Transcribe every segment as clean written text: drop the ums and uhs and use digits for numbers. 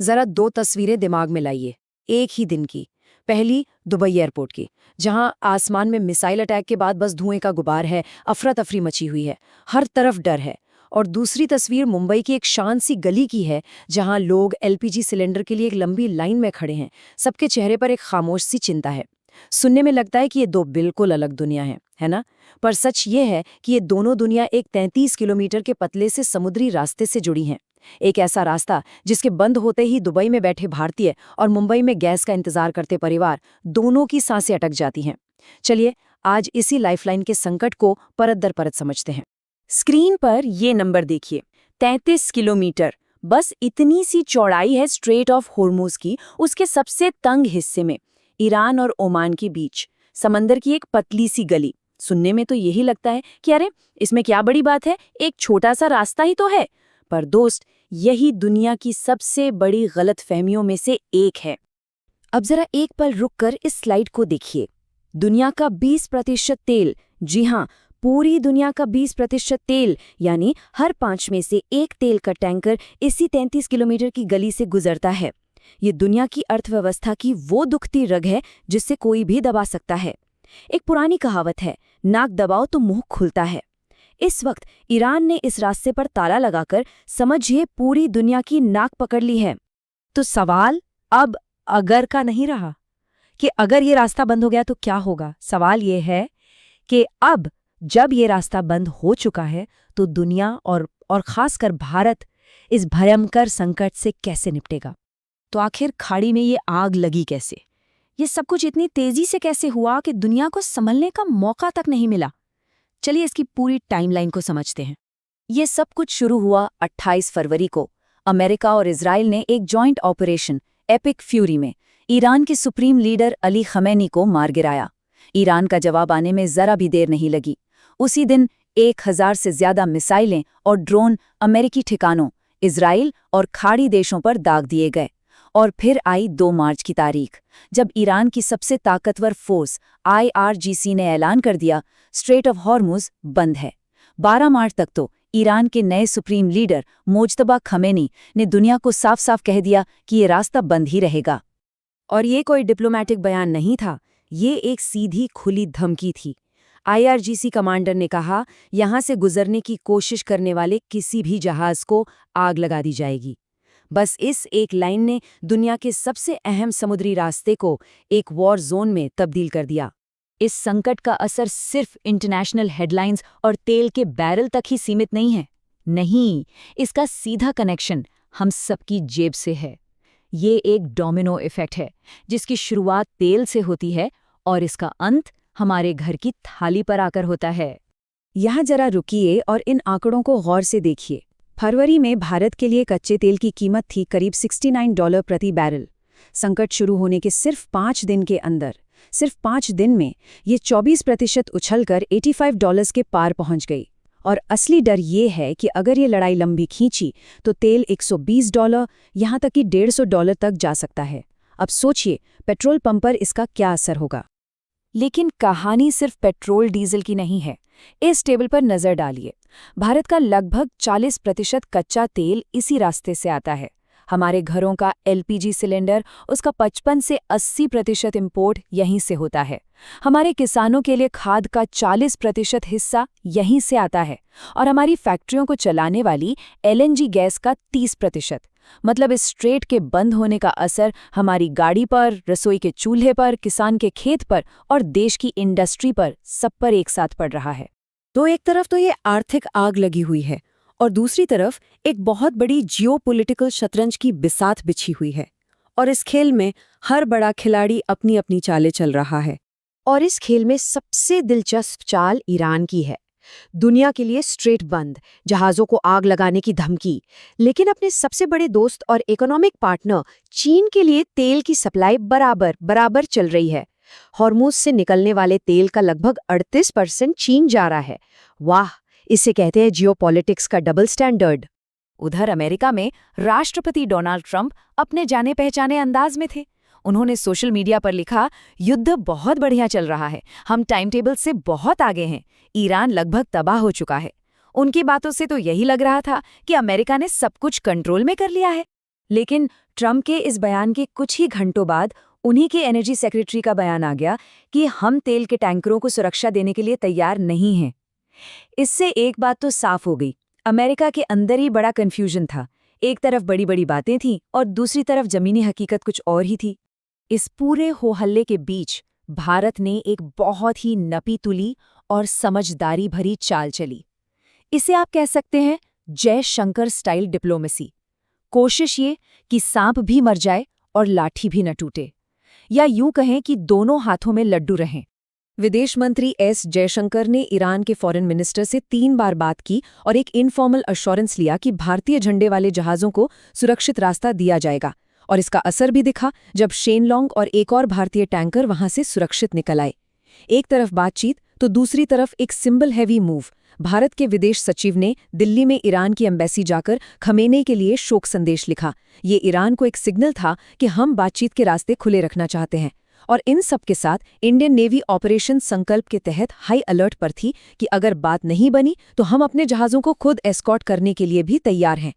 जरा दो तस्वीरें दिमाग में लाइए, एक ही दिन की। पहली दुबई एयरपोर्ट की, जहां आसमान में मिसाइल अटैक के बाद बस धुएं का गुबार है, अफरा तफरी मची हुई है, हर तरफ डर है। और दूसरी तस्वीर मुंबई की एक शांत सी गली की है, जहां लोग एलपीजी सिलेंडर के लिए एक लंबी लाइन में खड़े हैं। सबके चेहरे पर एक खामोश सी चिंता है। सुनने में लगता है कि ये दो बिल्कुल अलग दुनिया हैं, है ना? पर सच ये है कि ये दोनों दुनिया एक 33 किलोमीटर के पतले से समुद्री रास्ते से जुड़ी हैं। एक ऐसा रास्ता जिसके बंद होते ही दुबई में बैठे भारतीय और मुंबई में गैस का इंतजार करते परिवार दोनों की सांसें अटक जाती हैं। चलिए आज इसी लाइफलाइन के संकट को परत दर परत समझते हैं। स्क्रीन पर ये नंबर देखिए, 33 किलोमीटर। बस इतनी सी चौड़ाई है स्ट्रेट ऑफ होर्मुज की, उसके सबसे तंग हिस्से में ईरान और ओमान के बीच समंदर की एक पतली सी गली। सुनने में तो यही लगता है कि अरे इसमें क्या बड़ी बात है, एक छोटा सा रास्ता ही तो है। पर दोस्त, यही दुनिया की सबसे बड़ी गलतफहमियों में से एक है। अब जरा एक पल रुककर इस स्लाइड को देखिए। दुनिया का 20% तेल, जी हाँ, पूरी दुनिया का 20% तेल, यानी हर 5 में से एक तेल का टैंकर इसी 33 किलोमीटर की गली से गुजरता है। ये दुनिया की अर्थव्यवस्था की वो दुखती रग है जिससे कोई भी दबा सकता है। एक पुरानी कहावत है, नाक दबाओ तो मुंह खुलता है। इस वक्त ईरान ने इस रास्ते पर ताला लगाकर समझिए पूरी दुनिया की नाक पकड़ ली है। तो सवाल अब अगर का नहीं रहा कि अगर ये रास्ता बंद हो गया तो क्या होगा। सवाल ये है कि अब जब ये रास्ता बंद हो चुका है तो दुनिया और खासकर भारत इस भयंकर संकट से कैसे निपटेगा। तो आखिर खाड़ी में ये आग लगी कैसे? ये सब कुछ इतनी तेजी से कैसे हुआ कि दुनिया को संभलने का मौका तक नहीं मिला। चलिए इसकी पूरी टाइमलाइन को समझते हैं। ये सब कुछ शुरू हुआ 28 फरवरी को। अमेरिका और इजराइल ने एक जॉइंट ऑपरेशन एपिक फ्यूरी में ईरान के सुप्रीम लीडर अली खमैनी को मार गिराया। ईरान का जवाब आने में जरा भी देर नहीं लगी। उसी दिन 1000 से ज्यादा मिसाइलें और ड्रोन अमेरिकी ठिकानों, इजराइल और खाड़ी देशों पर दाग दिए गए। और फिर आई 2 मार्च की तारीख, जब ईरान की सबसे ताकतवर फोर्स IRGC ने ऐलान कर दिया स्ट्रेट ऑफ हॉर्मुज बंद है। 12 मार्च तक तो ईरान के नए सुप्रीम लीडर मोज्तबा खमेनी ने दुनिया को साफ साफ कह दिया कि ये रास्ता बंद ही रहेगा। और ये कोई डिप्लोमैटिक बयान नहीं था, ये एक सीधी खुली धमकी थी। IRGC कमांडर ने कहा, यहां से गुजरने की कोशिश करने वाले किसी भी जहाज को आग लगा दी जाएगी। बस इस एक लाइन ने दुनिया के सबसे अहम समुद्री रास्ते को एक वॉर जोन में तब्दील कर दिया। इस संकट का असर सिर्फ इंटरनेशनल हेडलाइंस और तेल के बैरल तक ही सीमित नहीं है। नहीं, इसका सीधा कनेक्शन हम सबकी जेब से है। ये एक डोमिनो इफेक्ट है, जिसकी शुरुआत तेल से होती है और इसका अंत हमारे घर की थाली पर आकर होता है। यहाँ जरा रुकिए और इन आंकड़ों को गौर से देखिए। फरवरी में भारत के लिए कच्चे तेल की कीमत थी करीब $69 प्रति बैरल। संकट शुरू होने के सिर्फ 5 दिन के अंदर, सिर्फ 5 दिन में ये 24% उछलकर $85 के पार पहुंच गई। और असली डर ये है कि अगर ये लड़ाई लंबी खींची तो तेल $120, यहाँ तक कि $150 तक जा सकता है। अब सोचिए पेट्रोल पंप पर इसका क्या असर होगा। लेकिन कहानी सिर्फ पेट्रोल डीजल की नहीं है। इस टेबल पर नजर डालिए। भारत का लगभग 40% कच्चा तेल इसी रास्ते से आता है। हमारे घरों का LPG सिलेंडर, उसका 55 से 80% इंपोर्ट यहीं से होता है। हमारे किसानों के लिए खाद का 40% हिस्सा यहीं से आता है। और हमारी फैक्ट्रियों को चलाने वाली LNG गैस का 30%। मतलब इस स्ट्रेट के बंद होने का असर हमारी गाड़ी पर, रसोई के चूल्हे पर, किसान के खेत पर और देश की इंडस्ट्री पर, सब पर एक साथ पड़ रहा है। तो एक तरफ तो ये आर्थिक आग लगी हुई है और दूसरी तरफ एक बहुत बड़ी जियोपॉलिटिकल शतरंज की बिसात बिछी हुई है। और इस खेल में हर बड़ा खिलाड़ी अपनी अपनी चालें चल रहा है। और इस खेल में सबसे दिलचस्प चाल ईरान की है। दुनिया के लिए स्ट्रेट बंद, जहाज़ों को आग लगाने की धमकी, लेकिन अपने सबसे बड़े दोस्त और इकोनॉमिक पार्टनर चीन के लिए तेल की सप्लाई बराबर चल रही है। हॉर्मुज से निकलने वाले तेल का लगभग 38% चीन जा रहा है। वाह, इसे कहते हैं जियोपॉलिटिक्स का डबल स्टैंडर्ड। उधर अमेरिका में राष्ट्रपति डोनाल्ड ट्रंप अपने जाने पहचाने अंदाज में थे। उन्होंने सोशल मीडिया पर लिखा, युद्ध बहुत बढ़िया चल रहा है, हम टाइम टेबल से बहुत आगे हैं, ईरान लगभग तबाह हो चुका है। उनकी बातों से तो यही लग रहा था कि अमेरिका ने सब कुछ कंट्रोल में कर लिया है। लेकिन ट्रंप के इस बयान के कुछ ही घंटों बाद उन्हीं के एनर्जी सेक्रेटरी का बयान आ गया कि हम तेल के टैंकरों को सुरक्षा देने के लिए तैयार नहीं हैं। इससे एक बात तो साफ हो गई, अमेरिका के अंदर ही बड़ा कन्फ्यूजन था। एक तरफ बड़ी बड़ी बातें थीं और दूसरी तरफ जमीनी हकीकत कुछ और ही थी। इस पूरे हो हल्ले के बीच भारत ने एक बहुत ही नपी तुली और समझदारी भरी चाल चली। इसे आप कह सकते हैं जयशंकर स्टाइल डिप्लोमेसी। कोशिश ये कि सांप भी मर जाए और लाठी भी न टूटे, या यूं कहें कि दोनों हाथों में लड्डू रहें। विदेश मंत्री एस जयशंकर ने ईरान के फॉरेन मिनिस्टर से 3 बार बात की और एक इनफॉर्मल अश्योरेंस लिया कि भारतीय झंडे वाले जहाज़ों को सुरक्षित रास्ता दिया जाएगा। और इसका असर भी दिखा जब शेनलोंग और एक और भारतीय टैंकर वहां से सुरक्षित निकल आए। एक तरफ बातचीत तो दूसरी तरफ एक सिंबल हैवी मूव। भारत के विदेश सचिव ने दिल्ली में ईरान की एम्बेसी जाकर खमेनी के लिए शोक संदेश लिखा। ये ईरान को एक सिग्नल था कि हम बातचीत के रास्ते खुले रखना चाहते हैं। और इन सब के साथ इंडियन नेवी ऑपरेशन संकल्प के तहत हाई अलर्ट पर थी कि अगर बात नहीं बनी तो हम अपने जहाज़ों को खुद एस्कॉर्ट करने के लिए भी तैयार हैं।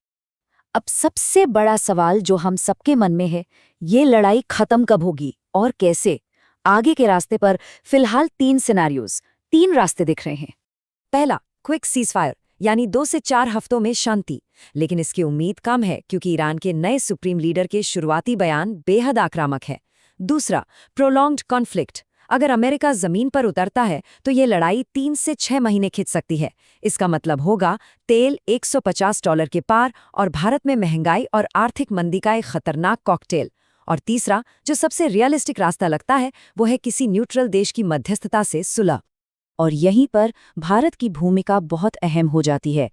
अब सबसे बड़ा सवाल जो हम सबके मन में है, ये लड़ाई खत्म कब होगी और कैसे? आगे के रास्ते पर फिलहाल 3 सिनेरियोज, 3 रास्ते दिख रहे हैं। पहला, क्विक सीजफायर, यानी 2 से 4 हफ्तों में शांति। लेकिन इसकी उम्मीद कम है क्योंकि ईरान के नए सुप्रीम लीडर के शुरुआती बयान बेहद आक्रामक है। दूसरा, प्रोलॉन्ग्ड कॉन्फ्लिक्ट। अगर अमेरिका जमीन पर उतरता है तो ये लड़ाई 3 से 6 महीने खिंच सकती है। इसका मतलब होगा तेल $150 के पार और भारत में महंगाई और आर्थिक मंदी का एक खतरनाक कॉकटेल। और तीसरा, जो सबसे रियलिस्टिक रास्ता लगता है, वो है किसी न्यूट्रल देश की मध्यस्थता से सुलह। और यहीं पर भारत की भूमिका बहुत अहम हो जाती है।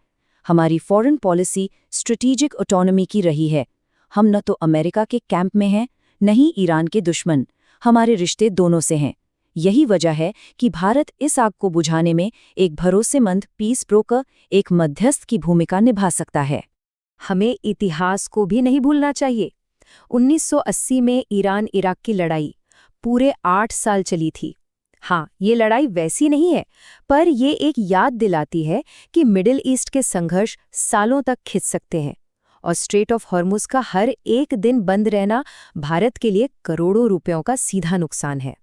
हमारी फॉरेन पॉलिसी स्ट्रेटेजिक ऑटोनॉमी की रही है। हम न तो अमेरिका के कैंप में हैं, न ही ईरान के दुश्मन। हमारे रिश्ते दोनों से हैं। यही वजह है कि भारत इस आग को बुझाने में एक भरोसेमंद पीस ब्रोकर, एक मध्यस्थ की भूमिका निभा सकता है। हमें इतिहास को भी नहीं भूलना चाहिए। 1980 में ईरान इराक की लड़ाई पूरे 8 साल चली थी। हाँ, ये लड़ाई वैसी नहीं है, पर ये एक याद दिलाती है कि मिडिल ईस्ट के संघर्ष सालों तक खिंच सकते हैं। और स्ट्रेट ऑफ हॉर्मुज का हर एक दिन बंद रहना भारत के लिए करोड़ों रुपयों का सीधा नुकसान है।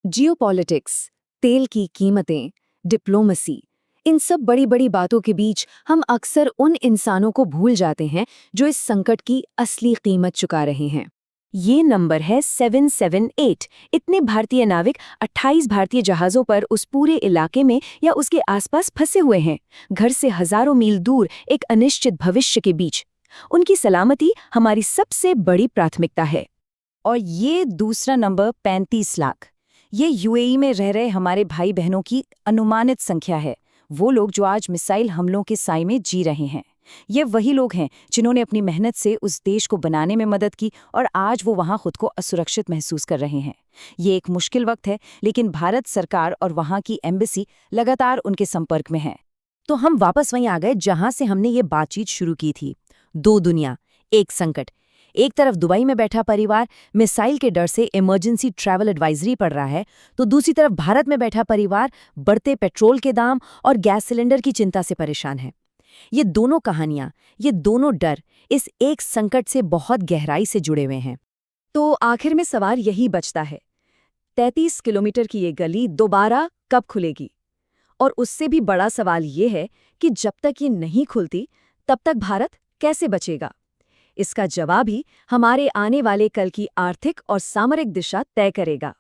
जियोपॉलिटिक्स, तेल की कीमतें, डिप्लोमेसी, इन सब बड़ी बड़ी बातों के बीच हम अक्सर उन इंसानों को भूल जाते हैं जो इस संकट की असली कीमत चुका रहे हैं। ये नंबर है 778। इतने भारतीय नाविक 28 भारतीय जहाज़ों पर उस पूरे इलाके में या उसके आसपास फंसे हुए हैं, घर से हजारों मील दूर एक अनिश्चित भविष्य के बीच। उनकी सलामती हमारी सबसे बड़ी प्राथमिकता है। और ये दूसरा नंबर 35 लाख। ये यूएई में रह रहे हमारे भाई बहनों की अनुमानित संख्या है। वो लोग जो आज मिसाइल हमलों के साए में जी रहे हैं। ये वही लोग हैं जिन्होंने अपनी मेहनत से उस देश को बनाने में मदद की और आज वो वहाँ खुद को असुरक्षित महसूस कर रहे हैं। ये एक मुश्किल वक्त है, लेकिन भारत सरकार और वहाँ की एम्बेसी लगातार उनके संपर्क में है। तो हम वापस वहीं आ गए जहाँ से हमने ये बातचीत शुरू की थी। 2 दुनिया, एक संकट। एक तरफ दुबई में बैठा परिवार मिसाइल के डर से इमरजेंसी ट्रैवल एडवाइजरी पढ़ रहा है, तो दूसरी तरफ भारत में बैठा परिवार बढ़ते पेट्रोल के दाम और गैस सिलेंडर की चिंता से परेशान है। ये दोनों कहानियां, ये दोनों डर इस एक संकट से बहुत गहराई से जुड़े हुए हैं। तो आखिर में सवाल यही बचता है, 33 किलोमीटर की ये गली दोबारा कब खुलेगी? और उससे भी बड़ा सवाल ये है कि जब तक ये नहीं खुलती, तब तक भारत कैसे बचेगा? इसका जवाब ही हमारे आने वाले कल की आर्थिक और सामरिक दिशा तय करेगा।